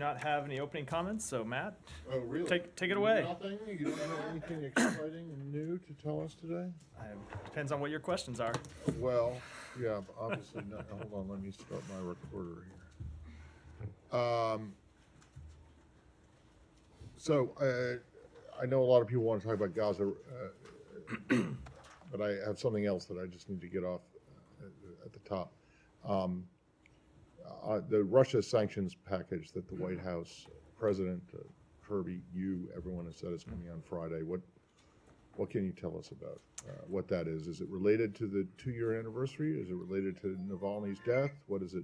not have any opening comments, so Matt, Oh, really? take it away. Nothing? You don't have anything exciting and new to tell us today? Depends on what your questions are. Well, yeah, obviously not. Hold on, let me start my recorder here. So, I know a lot of people want to talk about Gaza, but I have something else that I just need to get off at the top. The Russia sanctions package that the White House President Kirby, everyone has said is coming on Friday. What can you tell us about what that is? Is it related to the 2-year anniversary? Is it related to Navalny's death? What is it?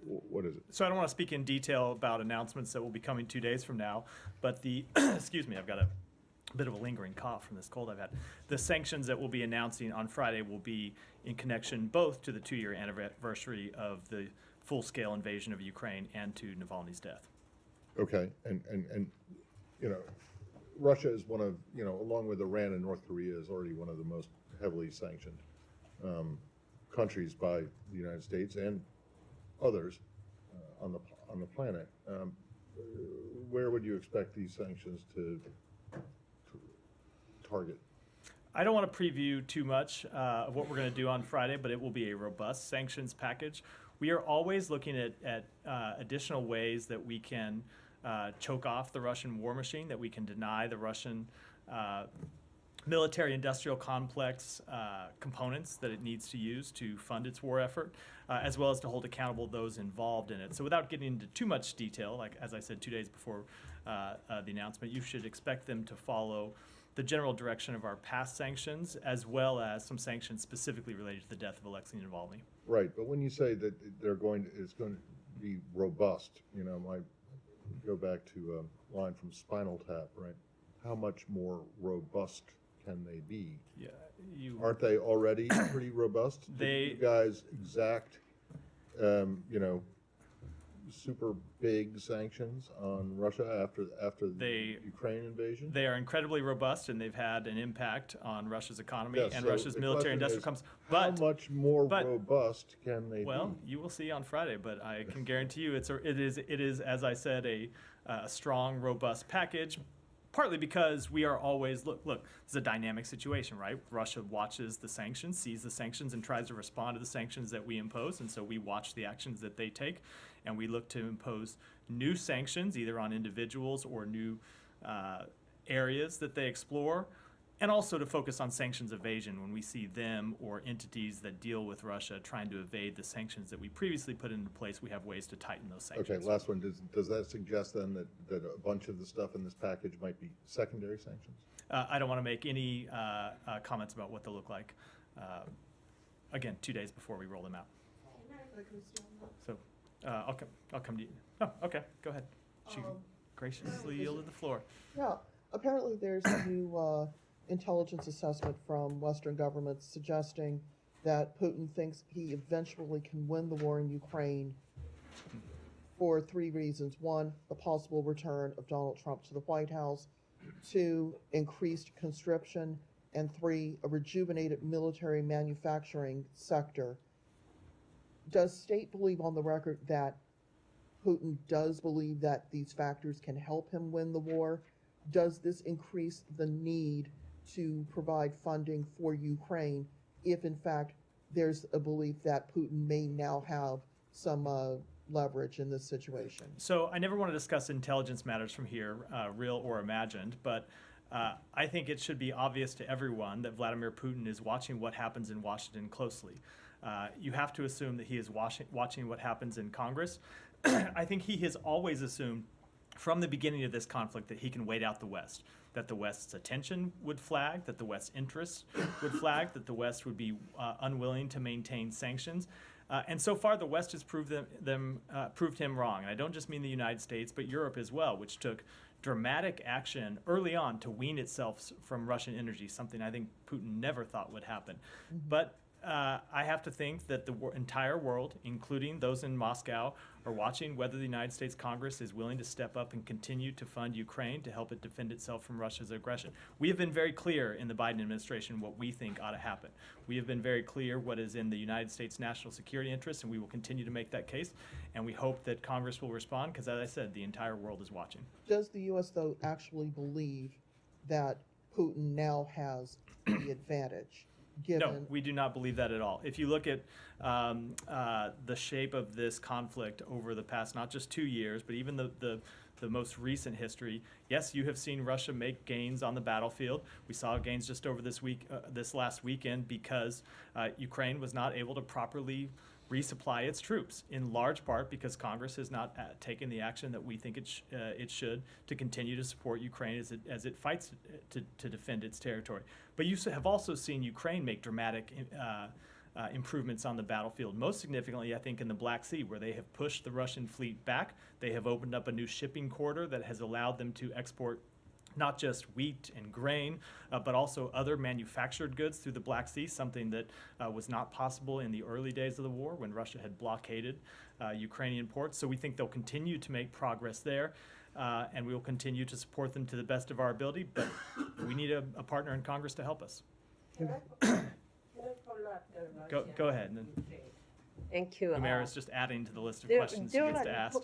What is it? So I don't want to speak in detail about announcements that will be coming 2 days from now, but the, excuse me, I've got a bit of a lingering cough from this cold I've had. The sanctions that we'll be announcing on Friday will be in connection both to the 2-year anniversary of the full-scale invasion of Ukraine and to Navalny's death. Okay, and you know, Russia is one of, along with Iran and North Korea, is already one of the most heavily sanctioned countries by the United States and others on the planet. Where would you expect these sanctions to target? I don't want to preview too much of what we're going to do on Friday, but it will be a robust sanctions package. We are always looking at additional ways that we can choke off the Russian war machine, that we can deny the Russian military-industrial complex components that it needs to use to fund its war effort, as well as to hold accountable those involved in it. So without getting into too much detail, like as I said 2 days before the announcement, you should expect them to follow the general direction of our past sanctions, as well as some sanctions specifically related to the death of Alexei Navalny. Right, but when you say that it's going to be robust, I go back to a line from Spinal Tap, right? How much more robust can they be? Yeah, aren't they already pretty robust? You guys exact, super big sanctions on Russia after the Ukraine invasion? They are incredibly robust, and they've had an impact on Russia's economy and so Russia's military-industrial complex. But how much more robust can they be? Well, you will see on Friday, but I can guarantee you it is, as I said, a strong, robust package. Partly because we are always, look, it's a dynamic situation, right? Russia watches the sanctions, sees the sanctions, and tries to respond to the sanctions that we impose, and so we watch the actions that they take, and we look to impose new sanctions, either on individuals or new areas that they explore, and also to focus on sanctions evasion when we see them or entities that deal with Russia trying to evade the sanctions that we previously put into place. We have ways to tighten those sanctions. Okay, last one. Does that suggest then that a bunch of the stuff in this package might be secondary sanctions? I don't want to make any comments about what they'll look like. Again, 2 days before we roll them out. So I'll come to you. Oh, okay, go ahead. She graciously yielded the floor. Yeah, apparently there's a new intelligence assessment from Western governments suggesting that Putin thinks he eventually can win the war in Ukraine for 3 reasons. 1, the possible return of Donald Trump to the White House. 2, increased conscription. And 3, a rejuvenated military manufacturing sector. Does State believe on the record that Putin does believe that these factors can help him win the war? Does this increase the need to provide funding for Ukraine if, in fact, there's a belief that Putin may now have some leverage in this situation? So I never want to discuss intelligence matters from here, real or imagined, but I think it should be obvious to everyone that Vladimir Putin is watching what happens in Washington closely. You have to assume that he is watching what happens in Congress. I think he has always assumed from the beginning of this conflict that he can wait out the West, that the West's attention would flag, that the West's interests would flag, that the West would be unwilling to maintain sanctions. And so far, the West has proved him wrong. And I don't just mean the United States, but Europe as well, which took dramatic action early on to wean itself from Russian energy, something I think Putin never thought would happen. Mm-hmm. But I have to think that the entire world, including those in Moscow, are watching whether the United States Congress is willing to step up and continue to fund Ukraine to help it defend itself from Russia's aggression. We have been very clear in the Biden administration what we think ought to happen. We have been very clear what is in the United States' national security interests, and we will continue to make that case. And we hope that Congress will respond because, as I said, the entire world is watching. Does the U.S., though, actually believe that Putin now has the advantage? No, we do not believe that at all. If you look at the shape of this conflict over the past not just 2 years, but even the most recent history, yes, you have seen Russia make gains on the battlefield. We saw gains just over this last weekend because Ukraine was not able to properly resupply its troops, in large part because Congress has not taken the action that we think it should to continue to support Ukraine as it fights to defend its territory. But you have also seen Ukraine make dramatic improvements on the battlefield, most significantly, I think, in the Black Sea, where they have pushed the Russian fleet back. They have opened up a new shipping corridor that has allowed them to export not just wheat and grain, but also other manufactured goods through the Black Sea, something that was not possible in the early days of the war when Russia had blockaded Ukrainian ports. So we think they'll continue to make progress there, and we will continue to support them to the best of our ability, but we need a partner in Congress to help us. Go ahead. And then Thank you. Humera is just adding to the list of there- questions she there gets to are- ask.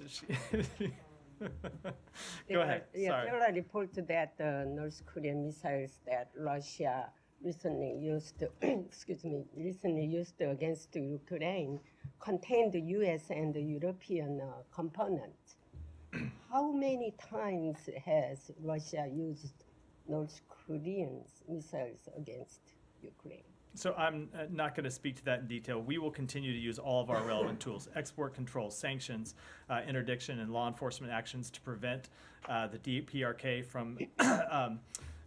Go ahead. Sorry. There are reports that the North Korean missiles that Russia recently used, recently used against Ukraine contained the U.S. and the European components. How many times has Russia used North Korean missiles against Ukraine? So I'm not going to speak to that in detail. We will continue to use all of our relevant tools, export controls, sanctions, interdiction, and law enforcement actions to prevent the DPRK from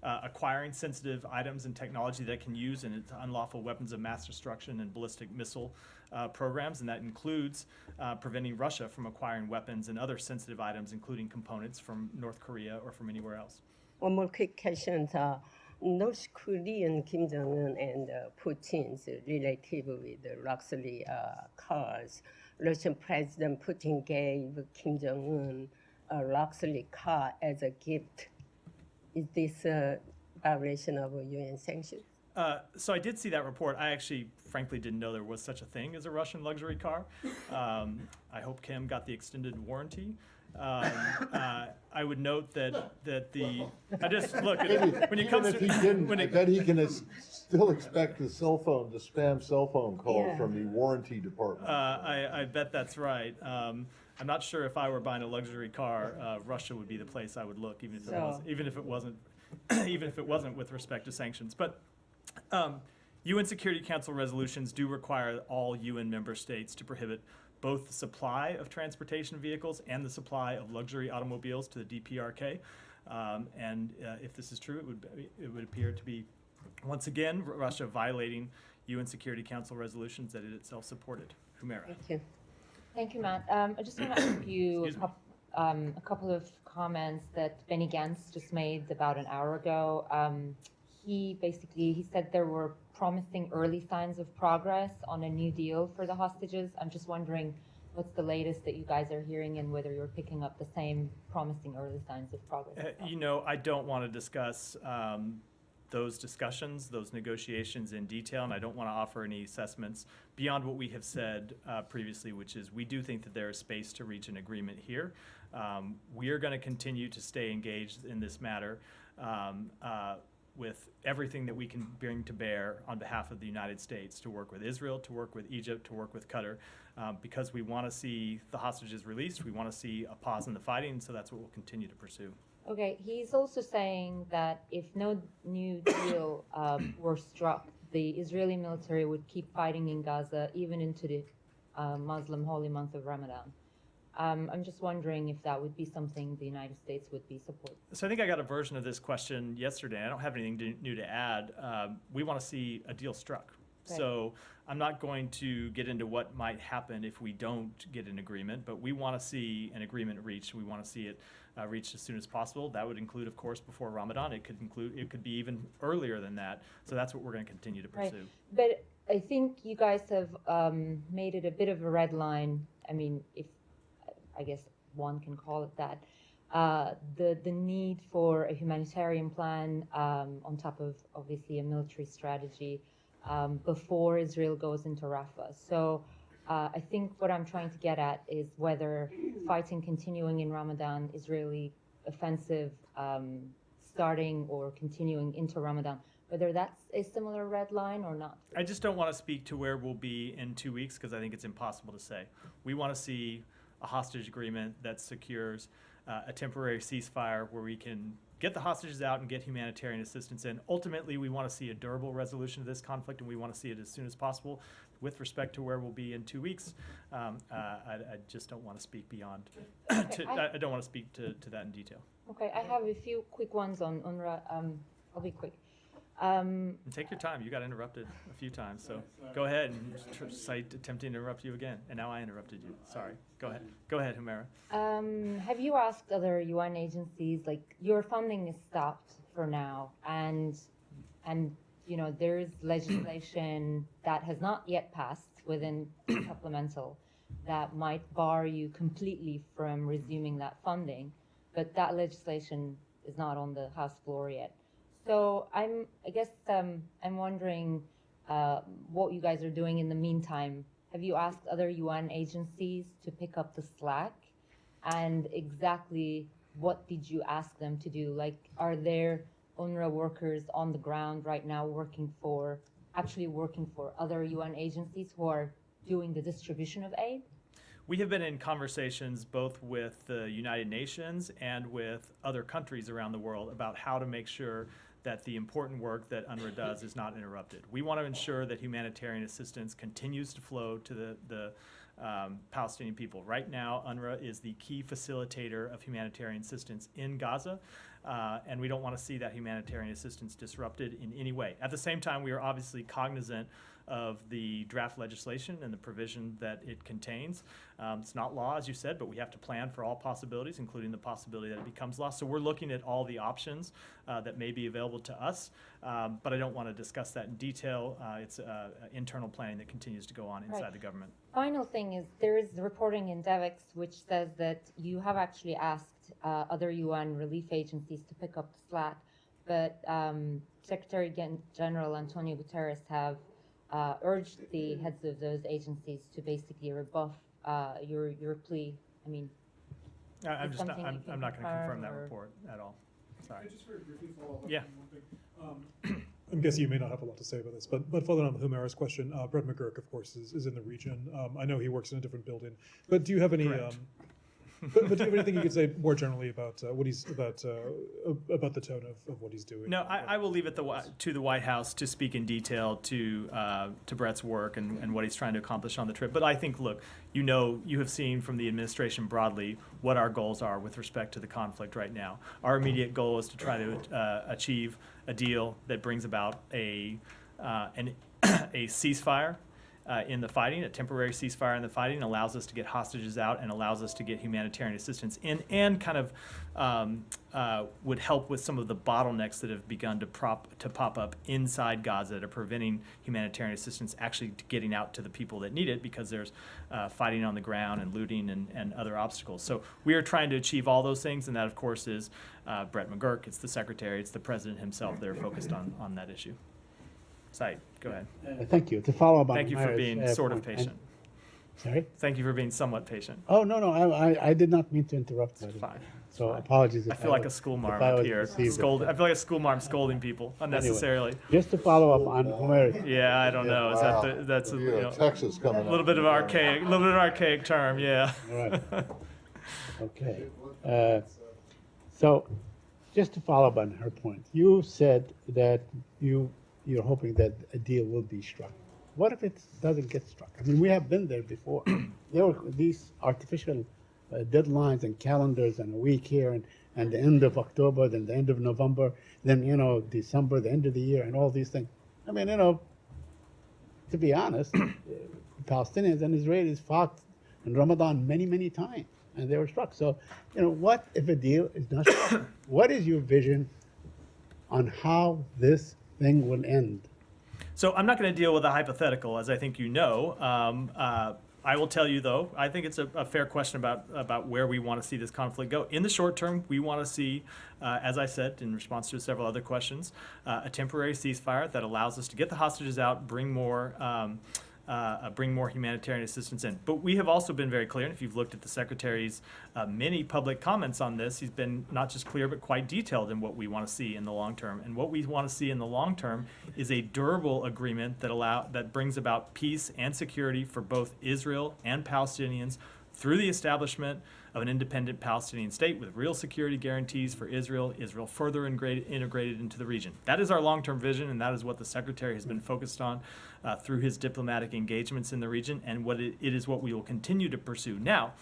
acquiring sensitive items and technology that it can use in its unlawful weapons of mass destruction and ballistic missile programs, and that includes preventing Russia from acquiring weapons and other sensitive items, including components from North Korea or from anywhere else. One more quick question. North Korean Kim Jong-un and Putin's relative with the luxury cars. Russian President Putin gave Kim Jong-un a luxury car as a gift. Is this a violation of UN sanctions? So I did see that report. I actually, frankly, didn't know there was such a thing as a Russian luxury car. I hope Kim got the extended warranty. I would note that the I just look when it comes Even to if he didn't, when I it, bet he can still expect the spam cell phone call Yeah. from the warranty department. I bet that's right. I'm not sure if I were buying a luxury car, Russia would be the place I would look, even if it wasn't with respect to sanctions. But UN Security Council resolutions do require all UN member states to prohibit both the supply of transportation vehicles and the supply of luxury automobiles to the DPRK. If this is true, it would appear to be, once again, Russia violating UN Security Council resolutions that it itself supported. Humera. Thank you. Thank you, Matt. I just want to ask you Excuse me. a couple of comments that Benny Gantz just made about an hour ago. He said there were promising early signs of progress on a new deal for the hostages. I'm just wondering what's the latest that you guys are hearing and whether you're picking up the same promising early signs of progress. I don't want to discuss those discussions, those negotiations in detail, and I don't want to offer any assessments beyond what we have said previously, which is we do think that there is space to reach an agreement here. We are going to continue to stay engaged in this matter with everything that we can bring to bear on behalf of the United States to work with Israel, to work with Egypt, to work with Qatar, because we want to see the hostages released. We want to see a pause in the fighting, so that's what we'll continue to pursue. Okay, he's also saying that if no new deal were struck, the Israeli military would keep fighting in Gaza even into the Muslim holy month of Ramadan. I'm just wondering if that would be something the United States would be supporting. So I think I got a version of this question yesterday. I don't have anything new to add. We want to see a deal struck. Right. So I'm not going to get into what might happen if we don't get an agreement, but we want to see an agreement reached. We want to see it reached as soon as possible. That would include, of course, before Ramadan. It could be even earlier than that. So that's what we're going to continue to pursue. Right. But I think you guys have made it a bit of a red line. I mean, if I guess one can call it that. The need for a humanitarian plan on top of obviously a military strategy before Israel goes into Rafah. So I think what I'm trying to get at is whether fighting continuing in Ramadan, Israeli offensive starting or continuing into Ramadan, whether that's a similar red line or not. I just don't want to speak to where we'll be in 2 weeks because I think it's impossible to say. We want to see a hostage agreement that secures a temporary ceasefire where we can get the hostages out and get humanitarian assistance in. Ultimately, we want to see a durable resolution of this conflict, and we want to see it as soon as possible. With respect to where we'll be in 2 weeks, I just don't want to speak beyond. I don't want to speak to that in detail. Okay, I have a few quick ones on UNRWA. I'll be quick. And take your time. You got interrupted a few times, so go ahead and cite attempting to interrupt you again. And now I interrupted you. Sorry. Go ahead. Go ahead, Humaira. Have you asked other UN agencies, like your funding is stopped for now, and you know there's legislation that has not yet passed within supplemental that might bar you completely from resuming that funding, but that legislation is not on the House floor yet. So I guess I'm wondering what you guys are doing in the meantime. Have you asked other UN agencies to pick up the slack? And exactly what did you ask them to do? Like, are there UNRWA workers on the ground right now actually working for other UN agencies who are doing the distribution of aid? We have been in conversations both with the United Nations and with other countries around the world about how to make sure that the important work that UNRWA does is not interrupted. We want to ensure that humanitarian assistance continues to flow to the Palestinian people. Right now, UNRWA is the key facilitator of humanitarian assistance in Gaza, and we don't want to see that humanitarian assistance disrupted in any way. At the same time, we are obviously cognizant of the draft legislation and the provision that it contains. It's not law, as you said, but we have to plan for all possibilities, including the possibility that it becomes law. So we're looking at all the options that may be available to us, but I don't want to discuss that in detail. It's internal planning that continues to go on inside the government. Final thing is there is reporting in DEVEX which says that you have actually asked other UN relief agencies to pick up the slack, but Secretary General Antonio Guterres have urged the heads of those agencies to basically rebuff your plea. I mean, I'm is not something going you to can confirm confirm that or- report at all. Sorry. Just very briefly follow up on Yeah. one thing. I'm guessing you may not have a lot to say about this, but following on Humaira's question, Brett McGurk, of course, is in the region. I know he works in a different building, but do you have any? Correct. But do you have anything you could say more generally about what he's about the tone of what he's doing? No, I will leave it to the White House to speak in detail to Brett's work and what he's trying to accomplish on the trip. But I think, look, you have seen from the administration broadly what our goals are with respect to the conflict right now. Our immediate goal is to try to achieve a deal that brings about a ceasefire in the fighting, a temporary ceasefire in the fighting, allows us to get hostages out and allows us to get humanitarian assistance in, and kind of would help with some of the bottlenecks that have begun to pop up inside Gaza that are preventing humanitarian assistance actually getting out to the people that need it, because there's fighting on the ground and looting and other obstacles. So we are trying to achieve all those things, and that, of course, is Brett McGurk, it's the secretary, it's the president himself that are focused on that issue. Said, go ahead. Thank you. To follow up on Thank you for Humaira's, being sort of point, patient. Sorry? Thank you for being somewhat patient. Oh, no, I did not mean to interrupt. It's fine. So apologies if I feel like a was- school if marm I up was here. deceived. I feel like a school marm scolding people unnecessarily. Just to follow up on Humaira's, Yeah, I don't know. Is Wow. that's a Texas coming up. little bit of an archaic term, yeah. all right. Okay. So just to follow up on her point, you said that you're hoping that a deal will be struck. What if it doesn't get struck? I mean, we have been there before. There were these artificial deadlines and calendars, and a week here, and the end of October, then the end of November, then, December, the end of the year, and all these things. I mean, to be honest, Palestinians and Israelis fought in Ramadan many, many times, and they were struck. So, what if a deal is not struck? What is your vision on how this thing will end? So I'm not going to deal with a hypothetical, as I think you know. I will tell you, though, I think it's a fair question about where we want to see this conflict go. In the short term, we want to see, as I said in response to several other questions, a temporary ceasefire that allows us to get the hostages out, bring more humanitarian assistance in. But we have also been very clear, and if you've looked at the Secretary's many public comments on this, he's been not just clear but quite detailed in what we want to see in the long term. And what we want to see in the long term is a durable agreement that brings about peace and security for both Israel and Palestinians through the establishment of an independent Palestinian state with real security guarantees for Israel further integrated into the region. That is our long-term vision, and that is what the Secretary has been focused on through his diplomatic engagements in the region, and it is what we will continue to pursue. Now,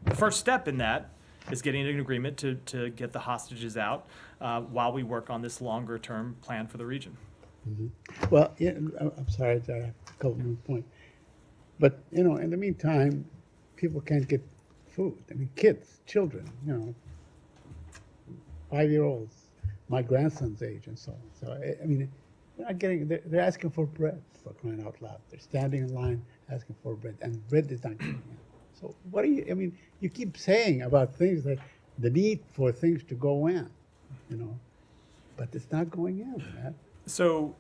the first step in that is getting an agreement to get the hostages out while we work on this longer-term plan for the region. Well, yeah, I'm sorry, I have a couple more points. But, in the meantime, people can't get food. I mean, kids, children, 5-year-olds, my grandson's age and so on. So, I mean, they're asking for bread, for crying out loud. They're standing in line asking for bread, and bread is not getting in. So what you keep saying about things like the need for things to go in, but it's not going in, man. So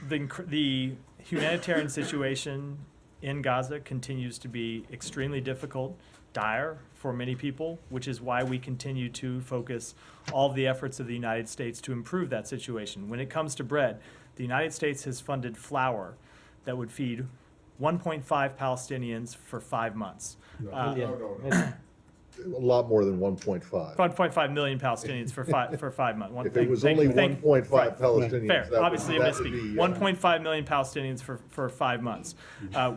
the humanitarian situation in Gaza continues to be extremely difficult, dire for many people, which is why we continue to focus all of the efforts of the United States to improve that situation. When it comes to bread, the United States has funded flour that would feed 1.5 Palestinians for 5 months. No. A lot more than 1.5. 1.5 million Palestinians for 5 months. If it was only 1.5 Palestinians, fair. that Obviously, I would misspeak. be, 1.5 million Palestinians for 5 months.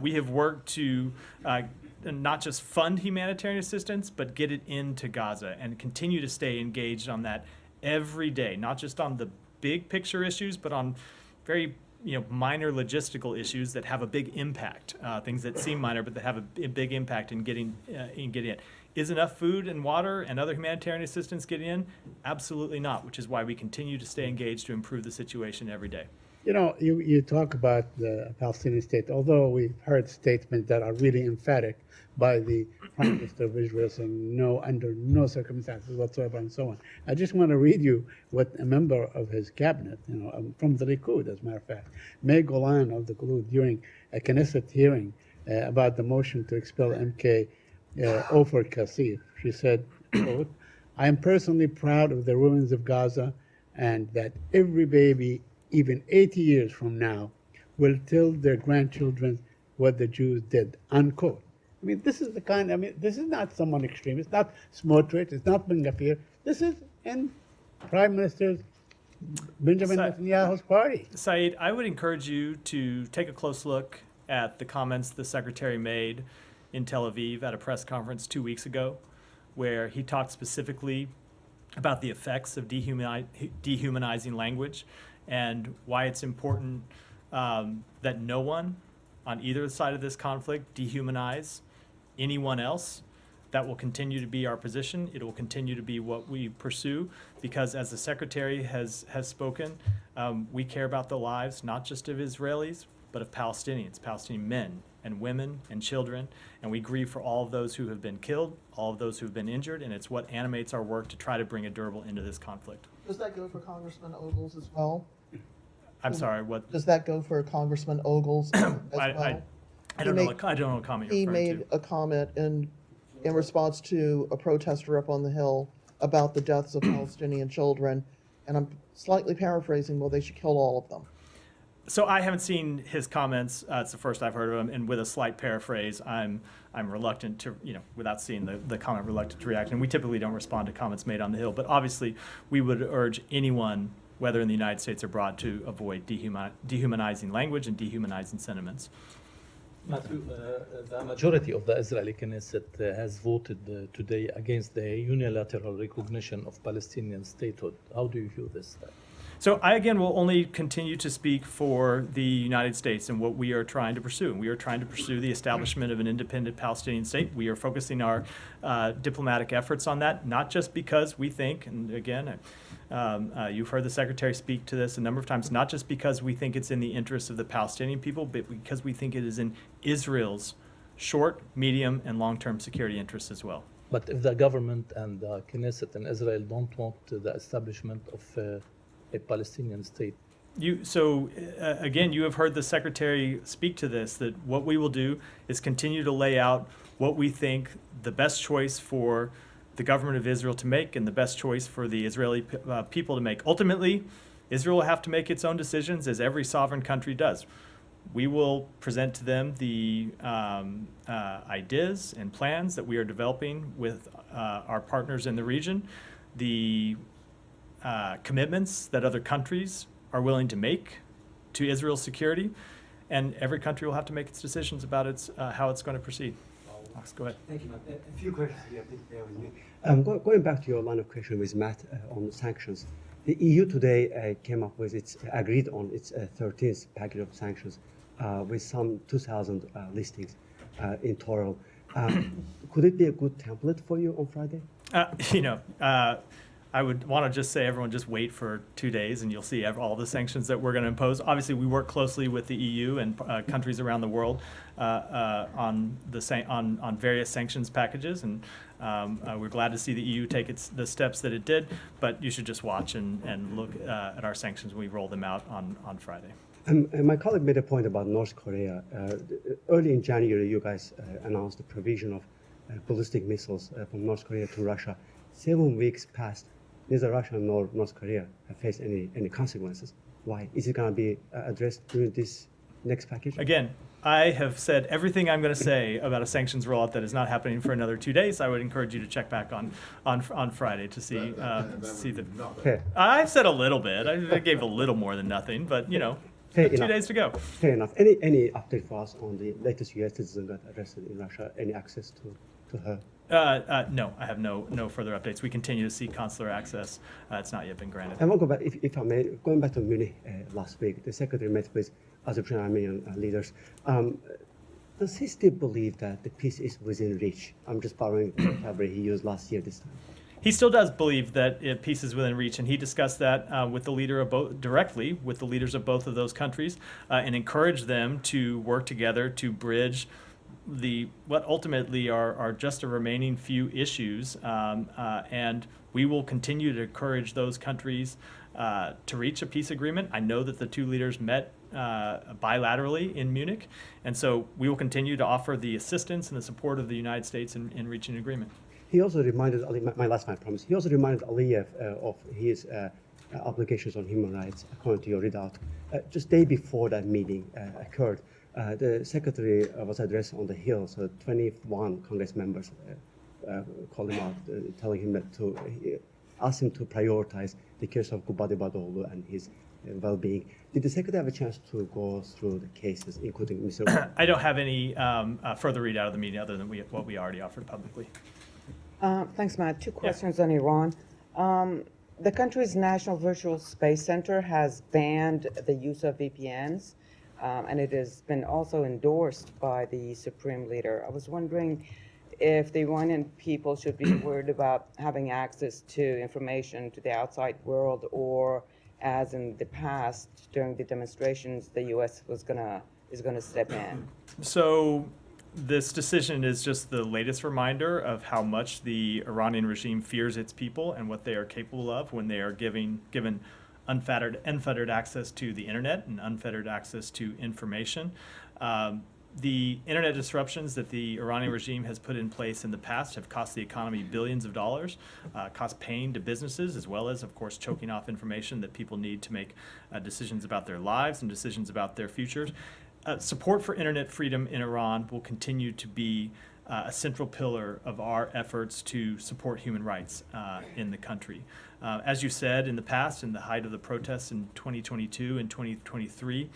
We have worked to not just fund humanitarian assistance, but get it into Gaza and continue to stay engaged on that every day, not just on the big picture issues, but on very minor logistical issues that have a big impact, things that seem minor but that have a big impact in getting it. Is enough food and water and other humanitarian assistance getting in? Absolutely not, which is why we continue to stay engaged to improve the situation every day. You talk about the Palestinian state, although we've heard statements that are really emphatic by the Prime Minister of Israel saying no, under no circumstances whatsoever, and so on. I just want to read you what a member of his cabinet, from the Likud, as a matter of fact, May Golan of the Likud, during a Knesset hearing about the motion to expel MK Ofer Kassif, she said, quote, "I am personally proud of the ruins of Gaza and that every baby, even 80 years from now, will tell their grandchildren what the Jews did," unquote. I mean, this is this is not someone extreme. It's not Smotrich. It's not Ben Gvir. This is in Prime Minister Benjamin Netanyahu's party. Saeed, I would encourage you to take a close look at the comments the Secretary made in Tel Aviv at a press conference 2 weeks ago, where he talked specifically about the effects of dehumanizing language and why it's important that no one on either side of this conflict dehumanize anyone else. That will continue to be our position. It will continue to be what we pursue because, as the Secretary has spoken, we care about the lives not just of Israelis, but of Palestinians, Palestinian men and women and children, and we grieve for all of those who have been killed, all of those who have been injured, and it's what animates our work to try to bring a durable end to this conflict. Does that go for Congressman Ogles as well? I'm sorry, what? Does that go for Congressman Ogles as well? I don't know what comment you're He referring made to. a comment in response to a protester up on the Hill about the deaths of Palestinian children, and I'm slightly paraphrasing, well, they should kill all of them. So I haven't seen his comments. It's the first I've heard of him, and with a slight paraphrase, I'm reluctant to, without seeing the comment, reluctant to react. And we typically don't respond to comments made on the Hill, but obviously we would urge anyone, whether in the United States or abroad, to avoid dehumanizing language and dehumanizing sentiments. Matthew, the majority of the Israeli Knesset has voted today against the unilateral recognition of Palestinian statehood. How do you view this? So I, again, will only continue to speak for the United States and what we are trying to pursue. We are trying to pursue the establishment of an independent Palestinian state. We are focusing our diplomatic efforts on that, not just because we think, and again, you've heard the Secretary speak to this a number of times, not just because we think it's in the interests of the Palestinian people, but because we think it is in Israel's short, medium, and long-term security interests as well. But if the government and the Knesset in Israel don't want the establishment of a Palestinian state, Again, you have heard the Secretary speak to this, that what we will do is continue to lay out what we think the best choice for the government of Israel to make and the best choice for the Israeli people to make. Ultimately, Israel will have to make its own decisions, as every sovereign country does. We will present to them the ideas and plans that we are developing with our partners in the region, the commitments that other countries are willing to make to Israel's security, and every country will have to make its decisions about how it's going to proceed. Max, go ahead. Thank you, Matt. A few questions here, please bear with me. Going back to your line of question with Matt on the sanctions, the EU today came up with agreed on its 13th package of sanctions with some 2,000 listings in total. Could it be a good template for you on Friday? I would want to just say, everyone just wait for 2 days and you'll see all the sanctions that we're going to impose. Obviously, we work closely with the EU and countries around the world on various sanctions packages, and we're glad to see the EU take the steps that it did, but you should just watch and look at our sanctions when we roll them out on Friday. And my colleague made a point about North Korea. Early in January, you guys announced the provision of ballistic missiles from North Korea to Russia. 7 weeks passed. Neither Russia nor North Korea have faced any consequences. Why? Is it going to be addressed during this next package? Again, I have said everything I'm going to say about a sanctions rollout that is not happening for another 2 days. I would encourage you to check back on Friday to see the. Fair. I've said a little bit. I gave a little more than nothing, but 2 days to go. Fair enough. Any update for us on the latest U.S. citizen got arrested in Russia? Any access to her? No, I have no further updates. We continue to seek consular access. It's not yet been granted. I want to go back, if I may, going back to Munich last week, the Secretary met with Azerbaijan and Armenian leaders. Does he still believe that the peace is within reach? I'm just borrowing the vocabulary he used last year this time. He still does believe that peace is within reach, and he discussed that with the leader of directly with the leaders of both of those countries, and encouraged them to work together to bridge what ultimately are just a remaining few issues, and we will continue to encourage those countries to reach a peace agreement. I know that the two leaders met bilaterally in Munich, and so we will continue to offer the assistance and the support of the United States in reaching an agreement. He also reminded my last time, I promise. He also reminded Aliyev of his obligations on human rights, according to your readout. Just day before that meeting occurred, the secretary was addressed on the Hill, so 21 Congress members called him out, telling him that ask him to prioritize the case of Gubade Badoglu and his well-being. Did the secretary have a chance to go through the cases, including Mr. I don't have any further readout of the meeting other than what we already offered publicly. Thanks, Matt. Two questions on Iran. The country's National Virtual Space Center has banned the use of VPNs, and it has been also endorsed by the Supreme Leader. I was wondering if the Iranian people should be worried about having access to information to the outside world, or as in the past during the demonstrations, the U.S. is going to step in. So this decision is just the latest reminder of how much the Iranian regime fears its people and what they are capable of when they are given unfettered access to the internet and unfettered access to information. The internet disruptions that the Iranian regime has put in place in the past have cost the economy billions of dollars, cost pain to businesses, as well as, of course, choking off information that people need to make decisions about their lives and decisions about their futures. Support for internet freedom in Iran will continue to be a central pillar of our efforts to support human rights in the country. As you said, in the past, in the height of the protests in 2022 and 2023,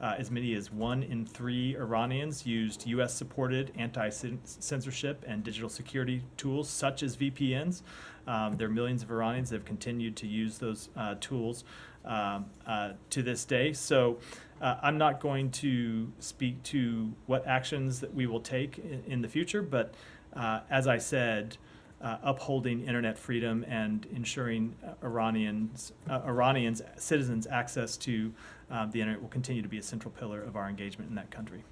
as many as 1 in 3 Iranians used U.S.-supported anti-censorship and digital security tools such as VPNs. There are millions of Iranians that have continued to use those tools to this day. So I'm not going to speak to what actions that we will take in the future, but as I said, upholding internet freedom and ensuring Iranians, citizens' access to the internet will continue to be a central pillar of our engagement in that country.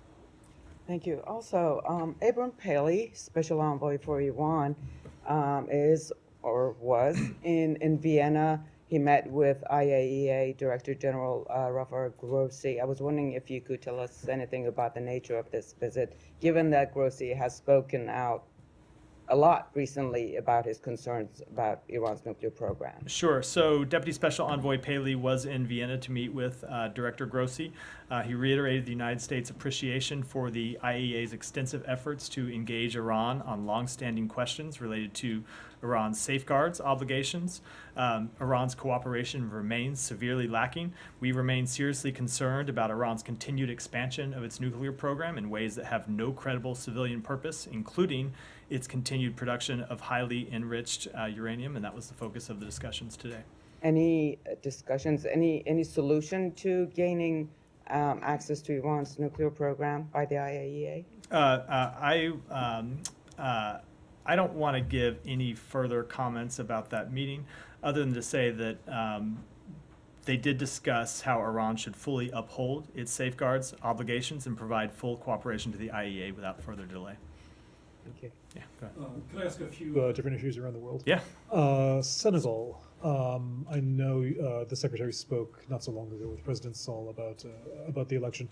Thank you. Also, Abram Paley, Special Envoy for Iran, is or was in Vienna. He met with IAEA Director General Rafael Grossi. I was wondering if you could tell us anything about the nature of this visit, given that Grossi has spoken out a lot recently about his concerns about Iran's nuclear program. Sure. So Deputy Special Envoy Paley was in Vienna to meet with Director Grossi. He reiterated the United States' appreciation for the IAEA's extensive efforts to engage Iran on longstanding questions related to Iran's safeguards obligations. Iran's cooperation remains severely lacking. We remain seriously concerned about Iran's continued expansion of its nuclear program in ways that have no credible civilian purpose, including its continued production of highly enriched uranium, and that was the focus of the discussions today. Any discussions, any solution to gaining access to Iran's nuclear program by the IAEA? I don't want to give any further comments about that meeting, other than to say that they did discuss how Iran should fully uphold its safeguards obligations and provide full cooperation to the IAEA without further delay. Thank you. Yeah, go ahead. Can I ask a few different issues around the world? Yeah. Senegal. I know the secretary spoke not so long ago with President Sall about the election.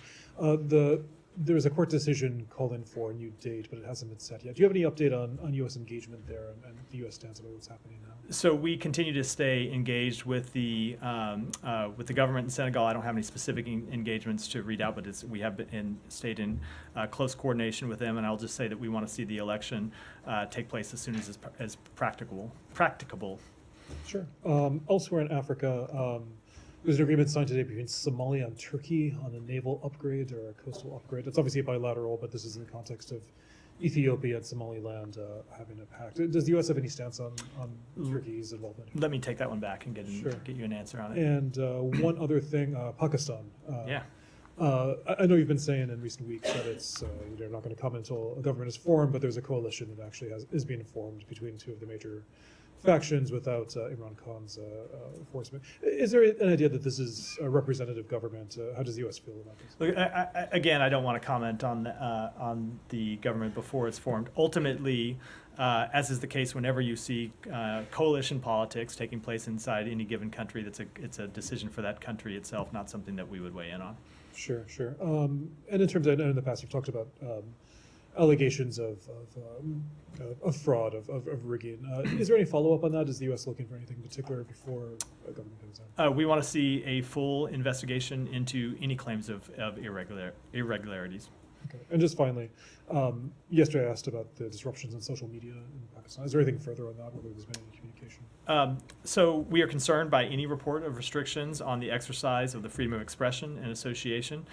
There was a court decision calling for a new date, but it hasn't been set yet. Do you have any update on U.S. engagement there and the U.S. stance about what's happening now? So we continue to stay engaged with the government in Senegal. I don't have any specific engagements to read out, but we have stayed in close coordination with them, and I'll just say that we want to see the election take place as soon as practicable. Sure. Elsewhere in Africa, there's an agreement signed today between Somalia and Turkey on a naval upgrade or a coastal upgrade. It's obviously bilateral, but this is in the context of Ethiopia and Somaliland having a pact. Does the U.S. have any stance on Turkey's involvement? Let me take that one back and get you an answer on it. And one other thing, Pakistan. Yeah. I know you've been saying in recent weeks that it's you're not going to comment until a government is formed, but there's a coalition that actually is being formed between two of the major factions without Imran Khan's enforcement. Is there an idea that this is a representative government? How does the U.S. feel about this? Look, again, I don't want to comment on the government before it's formed. Ultimately, as is the case whenever you see coalition politics taking place inside any given country, it's a decision for that country itself, not something that we would weigh in on. Sure. And in terms of, in the past, you've talked about allegations of fraud, of rigging. Is there any follow-up on that? Is the U.S. looking for anything in particular before a government comes down? We want to see a full investigation into any claims of irregularities. Okay. And just finally, yesterday I asked about the disruptions in social media in Pakistan. Is there anything further on that, whether there's been any communication? So we are concerned by any report of restrictions on the exercise of the freedom of expression and association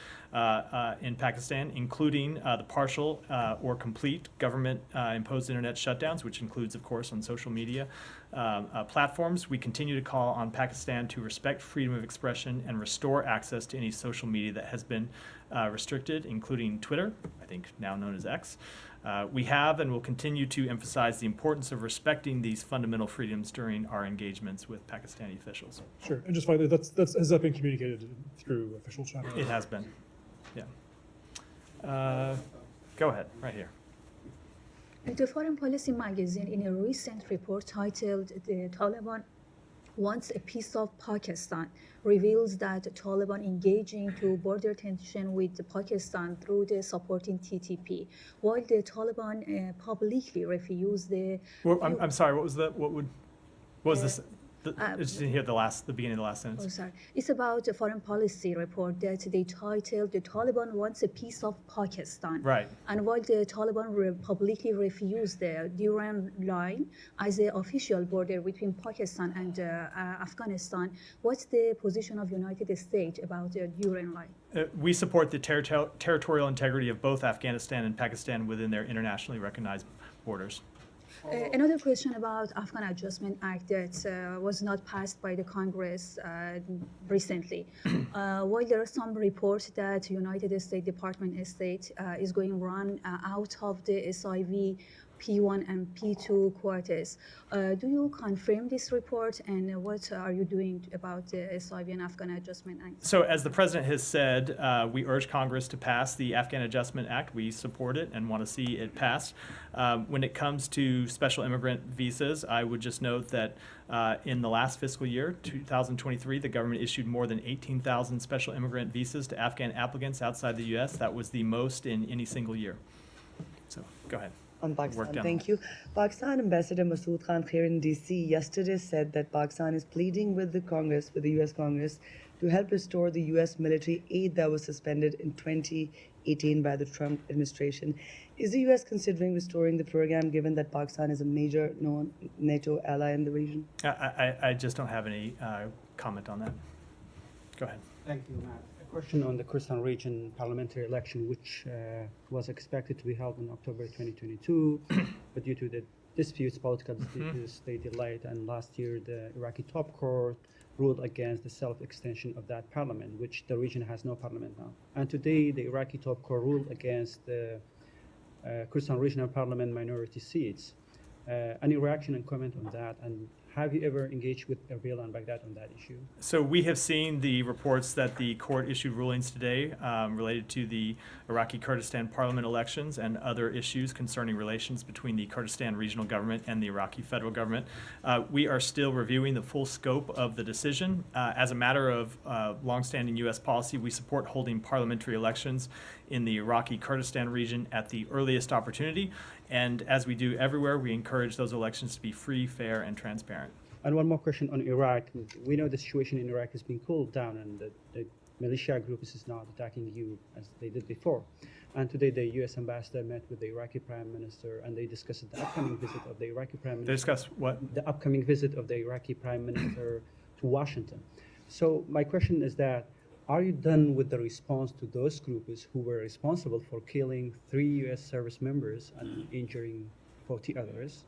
in Pakistan, including the partial or complete government-imposed internet shutdowns, which includes, of course, on social media platforms. We continue to call on Pakistan to respect freedom of expression and restore access to any social media that has been restricted, including Twitter, I think now known as X. We have and will continue to emphasize the importance of respecting these fundamental freedoms during our engagements with Pakistani officials. Sure. And just finally, has that been communicated through official channels? It has been. Yeah. Go ahead, right here. The Foreign Policy magazine, in a recent report titled "The Taliban Wants a Piece of Pakistan," reveals that the Taliban engaging to border tension with Pakistan through the supporting TTP, while the Taliban publicly refused the. Well, I'm sorry. What was this? I just didn't hear the beginning of the last sentence. Oh, sorry. It's about a foreign policy report that they titled "The Taliban Wants a Piece of Pakistan." Right. And while the Taliban publicly refused the Durand Line as the official border between Pakistan and Afghanistan, what's the position of United States about the Durand Line? We support the territorial integrity of both Afghanistan and Pakistan within their internationally recognized borders. Another question about Afghan Adjustment Act that was not passed by the Congress recently. While there are some reports that United States Department of State is going to run out of the SIV P1 and P2 quotas. Do you confirm this report, and what are you doing about the SIV and Afghan Adjustment Act? So as the President has said, we urge Congress to pass the Afghan Adjustment Act. We support it and want to see it passed. When it comes to special immigrant visas, I would just note that in the last fiscal year, 2023, the government issued more than 18,000 special immigrant visas to Afghan applicants outside the U.S. That was the most in any single year. So go ahead. On Pakistan, thank you. Pakistan Ambassador Masood Khan here in DC yesterday said that Pakistan is pleading with the Congress, with the US Congress, to help restore the US military aid that was suspended in 2018 by the Trump administration. Is the US considering restoring the program, given that Pakistan is a major NATO ally in the region? I just don't have any comment on that. Go ahead. Thank you, Matt. Question on the Kurdistan region parliamentary election, which was expected to be held in October 2022, but due to the political disputes, they delayed. And last year, the Iraqi top court ruled against the self-extension of that parliament, which the region has no parliament now. And today, the Iraqi top court ruled against the Kurdistan regional parliament minority seats. Any reaction and comment on that? And have you ever engaged with Erbil and Baghdad on that issue? So we have seen the reports that the court issued rulings today related to the Iraqi Kurdistan parliament elections and other issues concerning relations between the Kurdistan regional government and the Iraqi federal government. We are still reviewing the full scope of the decision. As a matter of longstanding U.S. policy, we support holding parliamentary elections in the Iraqi Kurdistan region at the earliest opportunity. And as we do everywhere, we encourage those elections to be free, fair, and transparent. And one more question on Iraq. We know the situation in Iraq has been cooled down, and the militia group is not attacking you as they did before. And today, the U.S. ambassador met with the Iraqi prime minister, and they discussed the upcoming visit of the Iraqi prime minister. They discussed what? The upcoming visit of the Iraqi prime minister to Washington. So my question is that, are you done with the response to those groups who were responsible for killing 3 U.S. service members and injuring 40 others?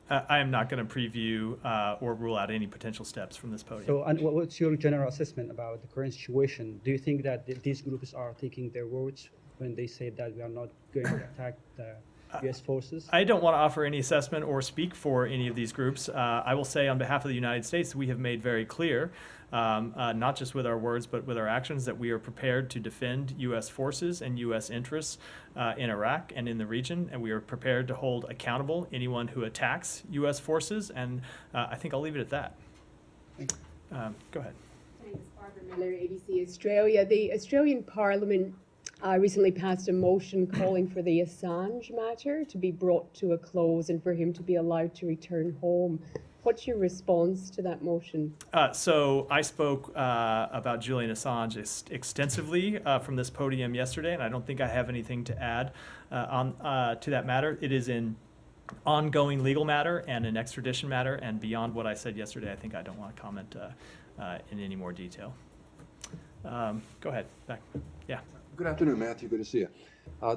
I am not going to preview or rule out any potential steps from this podium. So, and what's your general assessment about the current situation? Do you think that these groups are taking their words when they say that we are not going to attack the U.S. forces? I don't want to offer any assessment or speak for any of these groups. I will say on behalf of the United States, we have made very clear, not just with our words, but with our actions, that we are prepared to defend U.S. forces and U.S. interests in Iraq and in the region, and we are prepared to hold accountable anyone who attacks U.S. forces, and I think I'll leave it at that. Go ahead. Thanks, Barbara Miller, ABC Australia. The Australian Parliament recently passed a motion calling for the Assange matter to be brought to a close and for him to be allowed to return home. What's your response to that motion? So I spoke about Julian Assange extensively from this podium yesterday, and I don't think I have anything to add to that matter. It is an ongoing legal matter and an extradition matter, and beyond what I said yesterday, I think I don't want to comment in any more detail. Go ahead, back. Yeah. Good afternoon, Matthew. Good to see you.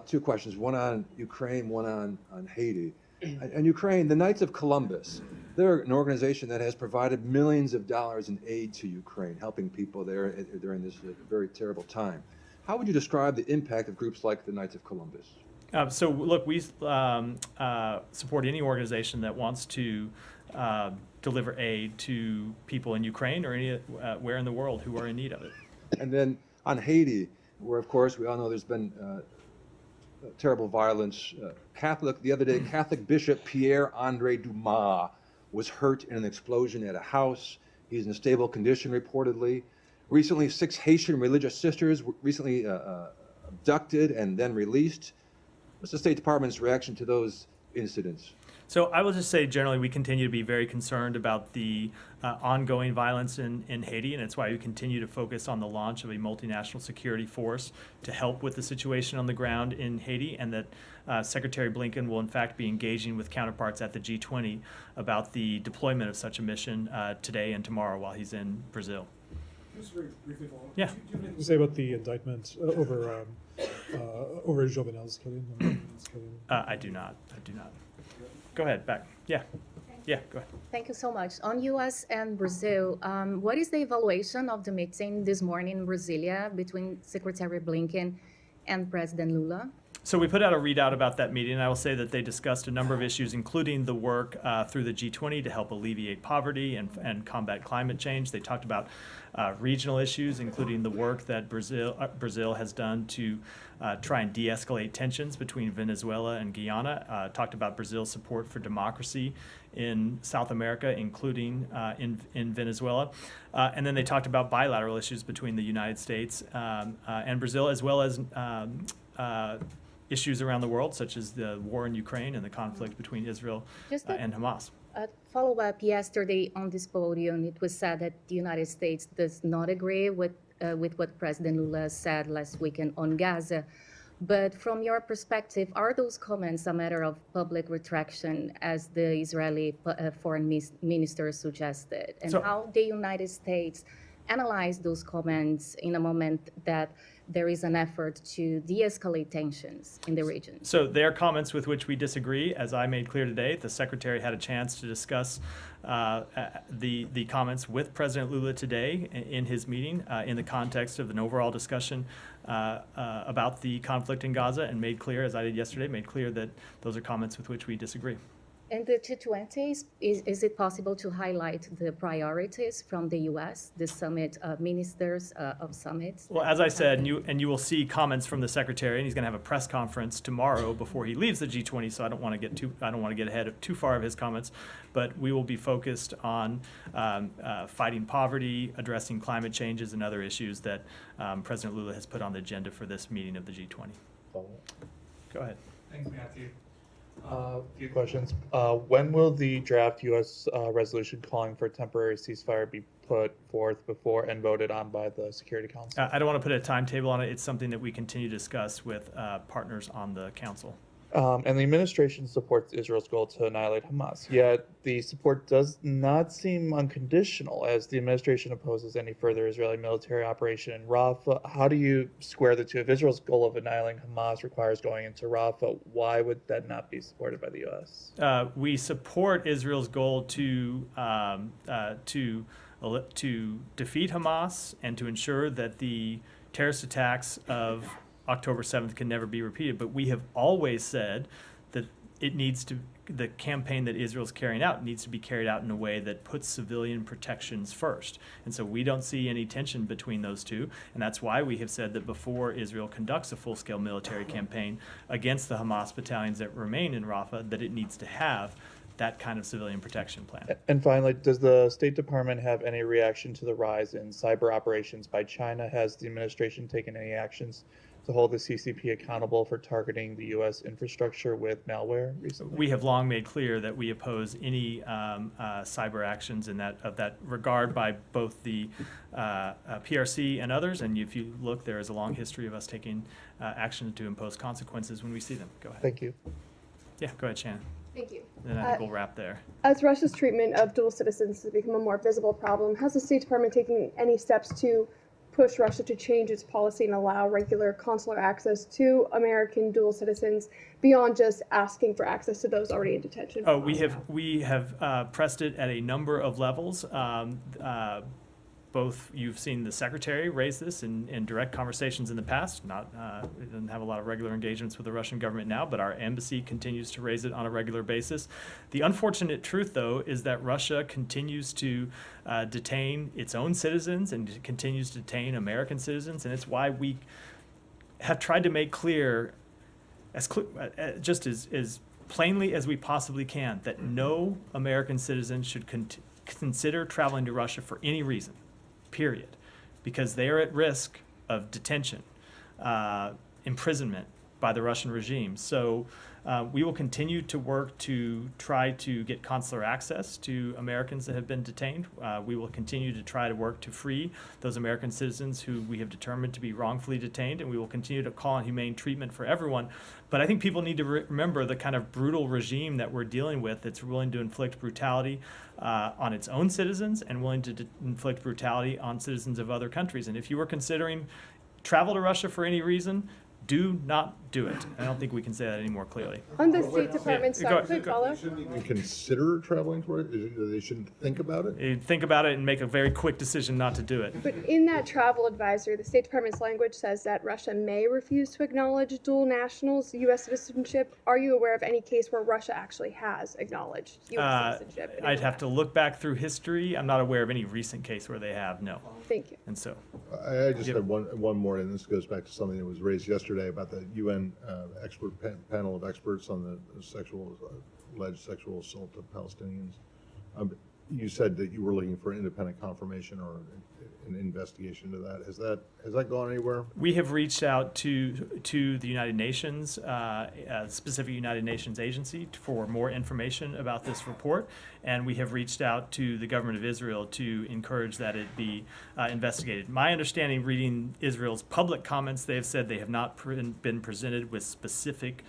2 questions, one on Ukraine, one on Haiti. And Ukraine, the Knights of Columbus, they're an organization that has provided millions of dollars in aid to Ukraine, helping people there during this very terrible time. How would you describe the impact of groups like the Knights of Columbus? So look, we support any organization that wants to deliver aid to people in Ukraine or anywhere in the world who are in need of it. And then on Haiti, where, of course, we all know there's been terrible violence. The other day, Catholic Bishop Pierre-Andre Dumas was hurt in an explosion at a house. He's in a stable condition, reportedly. Recently, 6 Haitian religious sisters were recently abducted and then released. What's the State Department's reaction to those incidents? So I will just say generally we continue to be very concerned about the ongoing violence in Haiti, and it's why we continue to focus on the launch of a multinational security force to help with the situation on the ground in Haiti, and that Secretary Blinken will in fact be engaging with counterparts at the G20 about the deployment of such a mission today and tomorrow while he's in Brazil. Just very briefly follow up. Yeah. Do you have anything to say about the indictment over Jovenel's killing? I do not. Go ahead, back. Yeah. Yeah, go ahead. Thank you so much. On U.S. and Brazil, what is the evaluation of the meeting this morning in Brasilia between Secretary Blinken and President Lula? So we put out a readout about that meeting, and I will say that they discussed a number of issues, including the work through the G20 to help alleviate poverty and combat climate change. They talked about regional issues, including the work that Brazil has done to try and de-escalate tensions between Venezuela and Guyana. Talked about Brazil's support for democracy in South America, including in Venezuela. And then they talked about bilateral issues between the United States and Brazil, as well as issues around the world, such as the war in Ukraine and the conflict between Israel and Hamas. A follow-up, yesterday on this podium, it was said that the United States does not agree with what President Lula said last weekend on Gaza. But from your perspective, are those comments a matter of public retraction, as the Israeli foreign minister suggested? And how the United States analyze those comments in a moment that there is an effort to de-escalate tensions in the region? So they are comments with which we disagree. As I made clear today, the Secretary had a chance to discuss the comments with President Lula today in his meeting in the context of an overall discussion about the conflict in Gaza, and made clear, as I did yesterday, made clear that those are comments with which we disagree. And the G20, is it possible to highlight the priorities from the U.S., the summit ministers of summits? Well, as I said, and you will see comments from the Secretary, and he's going to have a press conference tomorrow before he leaves the G20. So I don't want to get ahead of too far of his comments, but we will be focused on fighting poverty, addressing climate changes, and other issues that President Lula has put on the agenda for this meeting of the G20. Go ahead. Thanks, Matthew. A few questions. When will the draft U.S. resolution calling for a temporary ceasefire be put forth before and voted on by the Security Council? I don't want to put a timetable on it. It's something that we continue to discuss with partners on the Council. And the administration supports Israel's goal to annihilate Hamas, yet the support does not seem unconditional, as the administration opposes any further Israeli military operation in Rafah. How do you square the two? If Israel's goal of annihilating Hamas requires going into Rafah, why would that not be supported by the U.S.? We support Israel's goal to defeat Hamas and to ensure that the terrorist attacks of October 7th can never be repeated. But we have always said that the campaign that Israel's carrying out needs to be carried out in a way that puts civilian protections first. And so we don't see any tension between those two. And that's why we have said that before Israel conducts a full-scale military campaign against the Hamas battalions that remain in Rafah, that it needs to have that kind of civilian protection plan. And finally, does the State Department have any reaction to the rise in cyber operations by China? Has the administration taken any actions to hold the CCP accountable for targeting the U.S. infrastructure with malware recently? We have long made clear that we oppose any cyber actions in that regard by both the PRC and others. And if you look, there is a long history of us taking action to impose consequences when we see them. Go ahead. Thank you. Yeah, go ahead, Shannon. Thank you. And I think we'll wrap there. As Russia's treatment of dual citizens has become a more visible problem, has the State Department taken any steps to push Russia to change its policy and allow regular consular access to American dual citizens beyond just asking for access to those already in detention? Oh, we have pressed it at a number of levels. Both, you've seen the Secretary raise this in direct conversations in the past. We didn't have a lot of regular engagements with the Russian government now, but our embassy continues to raise it on a regular basis. The unfortunate truth, though, is that Russia continues to detain its own citizens and continues to detain American citizens, and it's why we have tried to make clear, just as plainly as we possibly can, that no American citizen should consider traveling to Russia for any reason. Period, because they are at risk of detention, imprisonment by the Russian regime. So We will continue to work to try to get consular access to Americans that have been detained. We will continue to try to work to free those American citizens who we have determined to be wrongfully detained, and we will continue to call on humane treatment for everyone. But I think people need to remember the kind of brutal regime that we're dealing with that's willing to inflict brutality on its own citizens and willing to inflict brutality on citizens of other countries. And if you were considering travel to Russia for any reason, do not do it. I don't think we can say that any more clearly. On the State Department side, quick follow. They shouldn't even consider traveling to it? They shouldn't think about it? You think about it and make a very quick decision not to do it. But in that travel advisory, the State Department's language says that Russia may refuse to acknowledge dual nationals' U.S. citizenship. Are you aware of any case where Russia actually has acknowledged U.S. citizenship? I'd have to look back through history. I'm not aware of any recent case where they have, no. Thank you. And so. I just have one more, and this goes back to something that was raised yesterday about the UN expert panel of experts on the alleged sexual assault of Palestinians. You said that you were looking for independent confirmation or an investigation into that. Has that gone anywhere? We have reached out to the United Nations, a specific United Nations agency, for more information about this report, and we have reached out to the government of Israel to encourage that it be investigated. My understanding, reading Israel's public comments, they have said they have not been presented with specific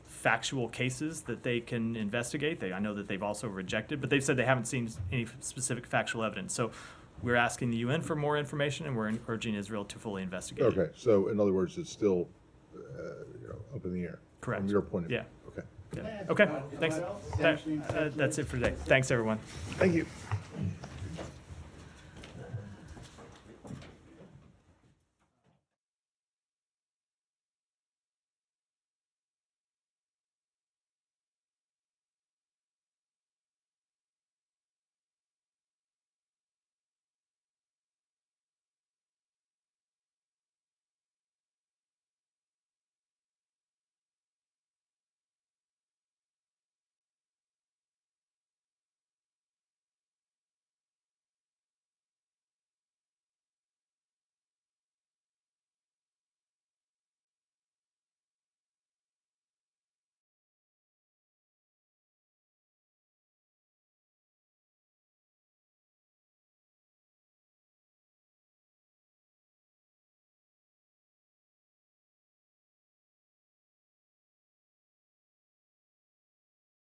factual cases that they can investigate. I know that they've also rejected, but they've said they haven't seen any specific factual evidence. So we're asking the UN for more information, and we're urging Israel to fully investigate. Okay, so in other words, it's still up in the air. Correct. From your point of view. Yeah. Okay. Yeah. Okay. Thanks. That's it for today. Thanks, everyone. Thank you.